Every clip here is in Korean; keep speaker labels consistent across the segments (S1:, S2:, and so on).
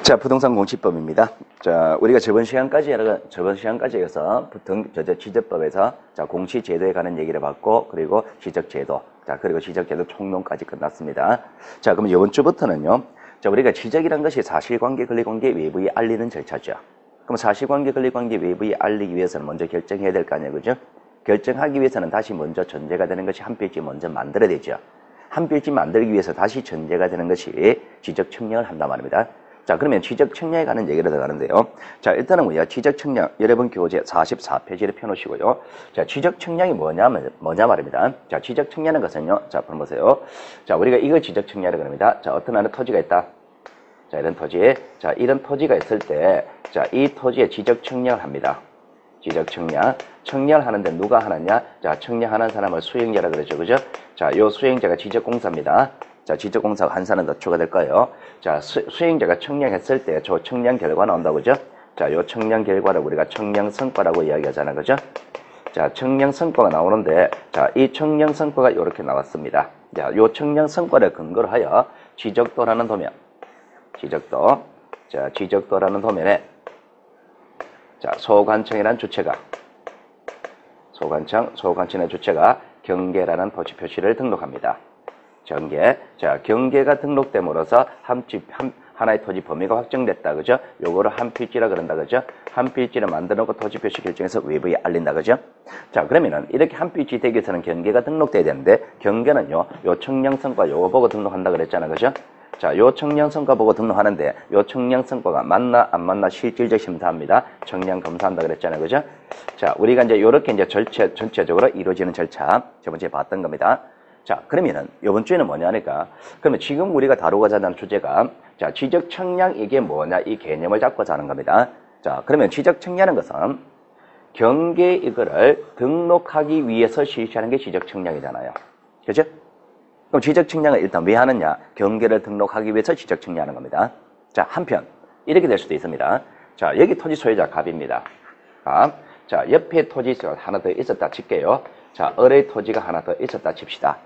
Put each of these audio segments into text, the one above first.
S1: 자, 부동산 공시법입니다. 자, 우리가 저번 시간까지 해서 지적법에서 자, 공시 제도에 관한 얘기를 받고, 그리고 지적 제도, 자, 그리고 지적 제도 총론까지 끝났습니다. 자, 그럼 이번 주부터는요. 자, 우리가 지적이란 것이 사실관계, 권리관계, 외부에 알리는 절차죠. 그럼 사실관계, 권리관계, 외부에 알리기 위해서는 먼저 결정해야 될 거 아니에요, 그죠? 결정하기 위해서는 다시 먼저 전제가 되는 것이 한 필지 먼저 만들어야 되죠. 한 필지 만들기 위해서 다시 전제가 되는 것이 지적 측량을 한단 말입니다. 자, 그러면 지적 측량에 관한 얘기를 들어가는데요. 자, 일단은 우리가 지적 측량, 여러분 교재 44페이지를 펴놓으시고요. 자, 지적 측량이 뭐냐 말입니다. 자, 지적 측량하는 것은요. 자, 한번 보세요. 자, 우리가 이걸 지적 측량이라고 합니다. 자, 어떤 하나 토지가 있다. 자, 이런 토지에, 자, 이런 토지가 있을 때, 자, 이 토지에 지적 측량을 합니다. 지적 측량. 측량을 하는데 누가 하느냐? 자, 측량하는 사람을 수행자라 그러죠. 그죠? 자, 요 수행자가 지적공사입니다. 자, 지적공사가 한 사람 더 추가될 거예요. 자, 수행자가 측량했을 때 저 측량 결과 나온다고 그죠? 자, 요 측량 결과를 우리가 측량 성과라고 이야기하잖아. 그죠? 자, 측량 성과가 나오는데, 자, 이 측량 성과가 이렇게 나왔습니다. 자, 요 측량 성과를 근거로 하여 지적도라는 도면, 지적도, 자, 지적도라는 도면에, 자, 소관청이라는 주체가, 소관청의 주체가 경계라는 토지 표시를 등록합니다. 경계. 자, 경계가 등록됨으로써 하나의 토지 범위가 확정됐다. 그죠? 요거를 한 필지라 그런다. 그죠? 한 필지를 만들어 놓고 토지 표시 결정해서 외부에 알린다. 그죠? 자, 그러면은 이렇게 한 필지 되기 위해서는 경계가 등록돼야 되는데, 경계는요, 요 측량성과 요거 보고 등록한다 그랬잖아. 그죠? 자, 요 측량성과 보고 등록하는데, 요 측량성과가 맞나, 안 맞나 실질적 심사합니다. 측량 검사한다 그랬잖아요. 그죠? 자, 우리가 이제 요렇게 이제 전체적으로 이루어지는 절차, 저번주에 봤던 겁니다. 자, 그러면은, 요번 주에는 뭐냐니까. 그러면 지금 우리가 다루고자 하는 주제가, 자, 지적 측량 이게 뭐냐, 이 개념을 잡고자 하는 겁니다. 자, 그러면 지적 측량하는 것은 경계 이거를 등록하기 위해서 실시하는 게 지적 측량이잖아요. 그죠? 그럼 지적 측량을 일단 왜 하느냐? 경계를 등록하기 위해서 지적 측량하는 겁니다. 자, 한편, 이렇게 될 수도 있습니다. 자, 여기 토지 소유자 갑입니다. 갑. 자, 옆에 토지가 하나 더 있었다 칠게요. 자, 을의 토지가 하나 더 있었다 칩시다.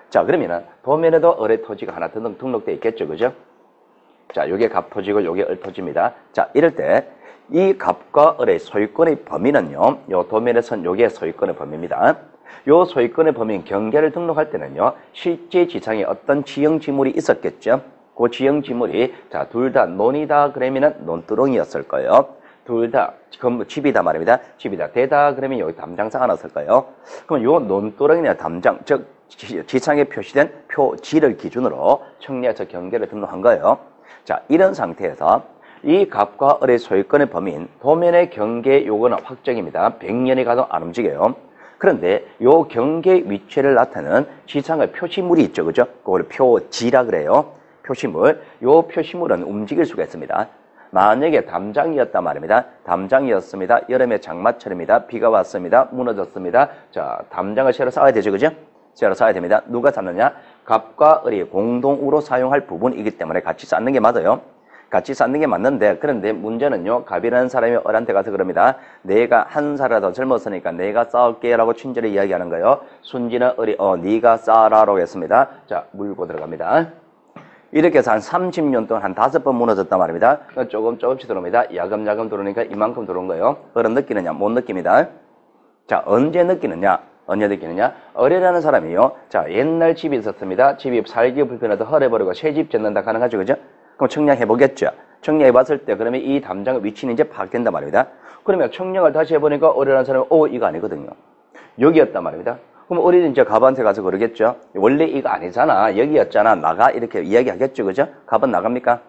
S1: 자, 그러면은 도면에도 을의 토지가 하나 더 등록되어 있겠죠. 그죠? 자, 요게 갑 토지고 요게 을 토지입니다. 자, 이럴 때 이 갑과 을의 소유권의 범위는요. 요 도면에선 요게 소유권의 범위입니다. 요 소유권의 범위인 경계를 등록할 때는요. 실제 지상에 어떤 지형 지물이 있었겠죠. 그 지형 지물이 자, 둘 다 논이다 그러면은 논두렁이었을 거예요. 둘 다 집이다 말입니다. 집이다. 대다 그러면 여기 담장사가 나왔을 거예요. 그럼 요 논두렁이나 담장, 즉 지상에 표시된 표지를 기준으로 청리해서 경계를 등록한 거예요. 자, 이런 상태에서 이 갑과 을의 소유권의 범위인 도면의 경계 요거는 확정입니다. 100년이 가도 안 움직여요. 그런데 요 경계 위치를 나타내는 지상의 표시물이 있죠. 그죠? 그걸 표지라 그래요. 표시물. 요 표시물은 움직일 수가 있습니다. 만약에 담장이었단 말입니다. 담장이었습니다. 여름에 장마철입니다. 비가 왔습니다. 무너졌습니다. 자, 담장을 새로 쌓아야 되죠. 그죠? 새로 쌓아야 됩니다. 누가 쌓느냐? 갑과 을이 공동으로 사용할 부분이기 때문에 같이 쌓는 게 맞아요. 같이 쌓는 게 맞는데, 그런데 문제는요, 갑이라는 사람이 을한테 가서 그럽니다. 내가 한 살이라도 젊었으니까 내가 쌓을게 라고 친절히 이야기하는 거예요. 순진한 을이 네가 쌓아라라고 했습니다. 자, 물고 들어갑니다. 이렇게 해서 한 30년 동안 한 5번 무너졌단 말입니다. 조금씩 들어옵니다. 야금야금 들어오니까 이만큼 들어온 거예요. 을은 느끼느냐? 못 느낍니다. 자, 언제 느끼느냐? 을이라는 사람이요. 자, 옛날 집이 있었습니다. 집이 살기 불편해서 헐어버리고 새 집 짓는다 가능하죠. 그죠? 그럼 측량해보겠죠. 측량해봤을 때 그러면 이 담장의 위치는 이제 바뀐단 말입니다. 그러면 측량을 다시 해보니까 을이라는 사람은 이거 아니거든요. 여기였단 말입니다. 그럼 을이 이제 갑한테 가서 그러겠죠. 원래 이거 아니잖아. 여기였잖아. 나가. 이렇게 이야기하겠죠. 그죠? 갑은 나갑니까?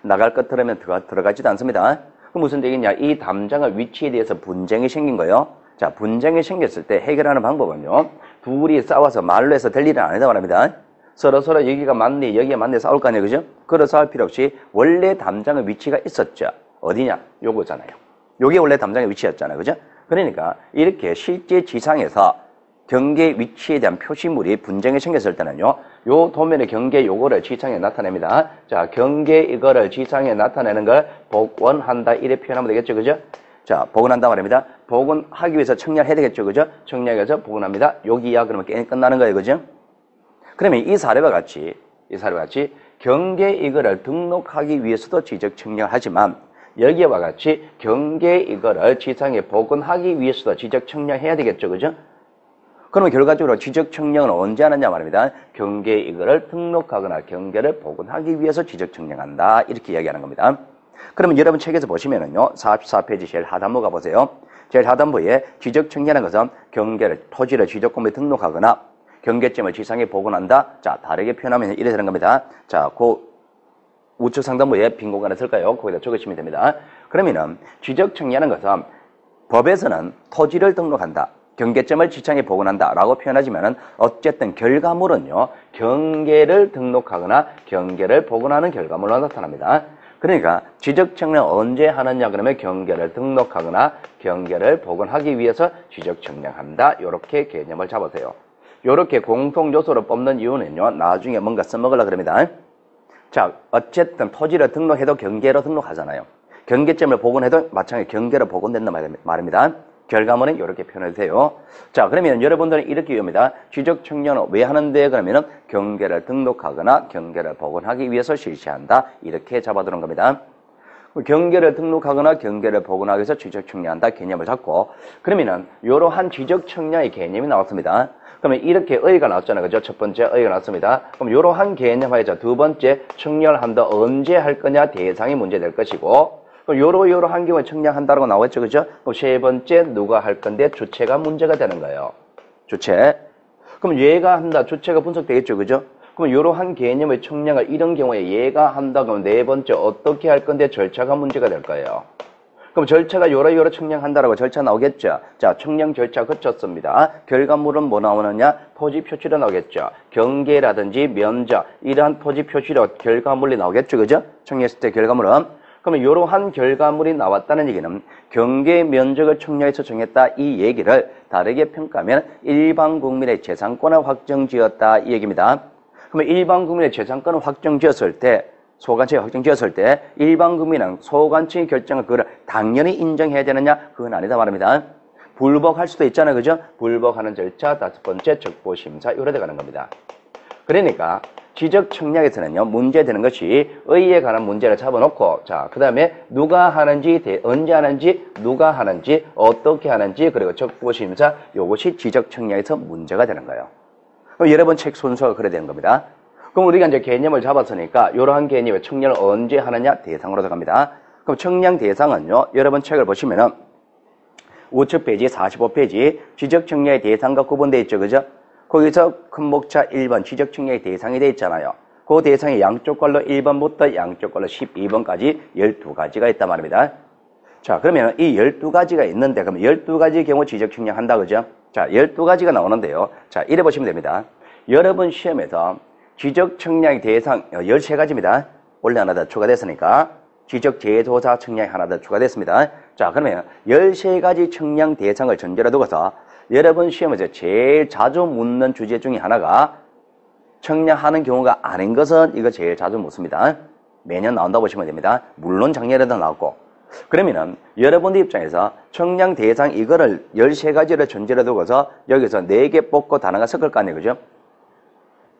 S1: 나갈 것 들으면 들어가지도 않습니다. 그럼 무슨 얘기냐? 이 담장의 위치에 대해서 분쟁이 생긴 거예요. 자, 분쟁이 생겼을 때 해결하는 방법은요. 둘이 싸워서 말로 해서 될 일은 아니다 말입니다. 서로 여기가 맞네, 여기가 맞네 싸울 거 아니에요. 그죠? 그래서 싸울 필요 없이 원래 담장의 위치가 있었죠. 어디냐? 요거잖아요. 요게 원래 담장의 위치였잖아요. 그죠? 그러니까 이렇게 실제 지상에서 경계 위치에 대한 표시물이 분쟁이 생겼을 때는요. 요 도면의 경계 요거를 지상에 나타냅니다. 자, 경계 이거를 지상에 나타내는 걸 복원한다 이렇게 표현하면 되겠죠. 그죠? 자, 복원한다 말입니다. 복원하기 위해서 측량해야 되겠죠. 그죠? 측량해서 복원합니다. 여기야 그러면 게임 끝나는 거예요. 그죠? 그러면 이 사례와 같이 경계 이거를 등록하기 위해서도 지적 청량하지만 여기와 같이 경계 이거를 지상에 복원하기 위해서도 지적 청량해야 되겠죠. 그죠? 그러면 결과적으로 지적 청량은 언제 하느냐 말입니다. 경계 이거를 등록하거나 경계를 복원하기 위해서 지적 청량한다. 이렇게 이야기하는 겁니다. 그러면 여러분 책에서 보시면은요. 44페이지 제일 하단부 가보세요. 제일 하단부에 지적 청량하는 것은 경계를, 토지를 지적공부에 등록하거나 경계점을 지상에 복원한다. 자, 다르게 표현하면 이래 되는 겁니다. 자, 우측 상단부에 빈 공간을 쓸까요? 거기다 적으시면 됩니다. 그러면은 지적 청량하는 것은 법에서는 토지를 등록한다. 경계점을 지상에 복원한다 라고 표현하지만은 어쨌든 결과물은요. 경계를 등록하거나 경계를 복원하는 결과물로 나타납니다. 그러니까 지적 청량 언제 하느냐 그러면 경계를 등록하거나 경계를 복원하기 위해서 지적 청량한다. 이렇게 개념을 잡으세요. 이렇게 공통 요소로 뽑는 이유는요. 나중에 뭔가 써먹으려고 그럽니다. 자, 어쨌든 토지를 등록해도 경계로 등록하잖아요. 경계점을 복원해도 마찬가지로 경계로 복원된다 말입니다. 결과물은 이렇게 표현해주세요. 자, 그러면 여러분들은 이렇게 이해합니다. 지적 청량은 왜 하는데? 그러면은 경계를 등록하거나 경계를 복원하기 위해서 실시한다. 이렇게 잡아두는 겁니다. 경계를 등록하거나 경계를 복원하기 위해서 지적 청량한다. 개념을 잡고 그러면은 이러한 지적 청량의 개념이 나왔습니다. 그러면 이렇게 의의가 나왔잖아요. 그죠? 첫 번째 의의가 나왔습니다. 그럼 이러한 개념하에서 두 번째 청량한다. 언제 할 거냐? 대상이 문제될 것이고 그럼 요러한 경우에 청량한다라고 나왔죠. 그죠? 그럼 세 번째 누가 할 건데 주체가 문제가 되는 거예요. 주체. 그럼 얘가 한다. 주체가 분석되겠죠. 그죠? 그럼 요러한 개념의 청량을 이런 경우에 얘가 한다. 그럼 네 번째 어떻게 할 건데 절차가 문제가 될 거예요. 그럼 절차가 요러 청량한다라고 절차 나오겠죠. 자, 청량 절차 거쳤습니다. 결과물은 뭐 나오느냐? 토지 표시로 나오겠죠. 경계라든지 면적 이러한 토지 표시로 결과물이 나오겠죠. 그죠? 청량했을 때 결과물은 그러면 이러한 결과물이 나왔다는 얘기는 경계 면적을 청량해서 정했다 이 얘기를 다르게 평가하면 일반 국민의 재산권을 확정지었다 이 얘기입니다. 그러면 일반 국민의 재산권을 확정지었을 때 소관청이 확정지었을 때 일반 국민은 소관청의 결정을 그걸 당연히 인정해야 되느냐? 그건 아니다 말입니다. 불복할 수도 있잖아요. 그죠? 불복하는 절차 다섯 번째 적보심사 이래 가는 겁니다. 그러니까 지적 청량에서는요, 문제되는 것이 의의에 관한 문제를 잡아놓고, 자, 그 다음에 누가 하는지, 언제 하는지, 누가 하는지, 어떻게 하는지, 그리고 적보심사, 요것이 지적 청량에서 문제가 되는 거예요. 그럼 여러분 책 순서가 그래 되는 겁니다. 그럼 우리가 이제 개념을 잡았으니까, 이러한 개념의 청량을 언제 하느냐? 대상으로 들어갑니다. 그럼 청량 대상은요, 여러분 책을 보시면은, 우측 페이지 45페이지, 지적 청량의 대상과 구분되어 있죠. 그죠? 거기서 큰 목차 1번 지적 청량의 대상이 되어 있잖아요. 그 대상이 양쪽 걸로 1번부터 양쪽 걸로 12번까지 12가지가 있단 말입니다. 자, 그러면 이 12가지가 있는데, 그럼 12가지의 경우 지적 청량한다, 그죠? 자, 12가지가 나오는데요. 자, 이래 보시면 됩니다. 여러분 시험에서 지적 청량의 대상 13가지입니다. 원래 하나 더 추가됐으니까. 지적 제조사 청량이 하나 더 추가됐습니다. 자, 그러면 13가지 청량 대상을 전제로 두고서 여러분 시험에서 제일 자주 묻는 주제 중에 하나가 청량하는 경우가 아닌 것은 이거 제일 자주 묻습니다. 매년 나온다고 보시면 됩니다. 물론 작년에도 나왔고. 그러면은 여러분들 입장에서 청량 대상 이거를 13가지를 전제로 두고서 여기서 4개 뽑고 단어가 섞을 거 아니에요. 그죠?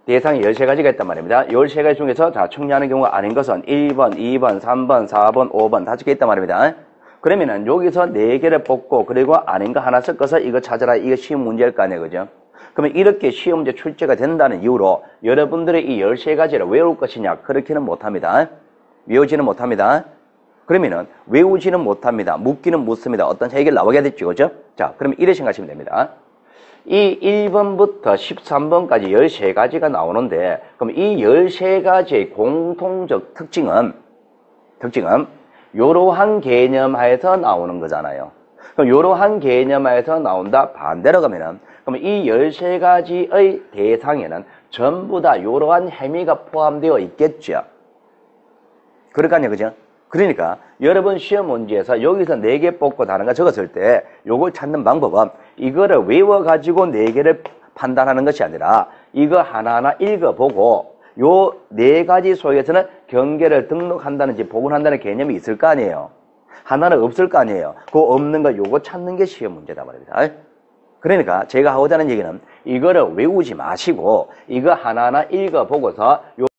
S1: 대상이 13가지가 있단 말입니다. 13가지 중에서 자, 청량하는 경우가 아닌 것은 1번, 2번, 3번, 4번, 5번 5개 있단 말입니다. 그러면은 여기서 4개를 뽑고 그리고 아닌 거 하나 섞어서 이거 찾아라. 이거 시험 문제일 거 아니에요. 그죠? 그러면 이렇게 시험 문제 출제가 된다는 이유로 여러분들의 이 13가지를 외울 것이냐? 그렇게는 못합니다. 외우지는 못합니다. 그러면은 외우지는 못합니다. 묻기는 묻습니다. 어떤 해결 나오겠죠. 그죠? 자, 그러면 이렇게 생각하시면 됩니다. 이 1번부터 13번까지 13가지가 나오는데 그럼 이 13가지의 공통적 특징은 요러한 개념하에서 나오는 거잖아요. 그럼 요러한 개념하에서 나온다. 반대로 가면은 그럼 이 13가지의 대상에는 전부 다 요러한 행위가 포함되어 있겠죠. 그럴 거 아니에요. 그죠? 그러니까 여러분 시험 문제에서 여기서 4개 뽑고 다른 거 적었을 때 요걸 찾는 방법은 이거를 외워가지고 4개를 판단하는 것이 아니라 이거 하나하나 읽어보고 요 4가지 속에서는 경계를 등록한다는지 복원한다는 개념이 있을 거 아니에요. 하나는 없을 거 아니에요. 그 없는 거 요거 찾는 게 시험 문제다 말입니다. 그러니까 제가 하고자 하는 얘기는 이거를 외우지 마시고 이거 하나하나 읽어보고서 요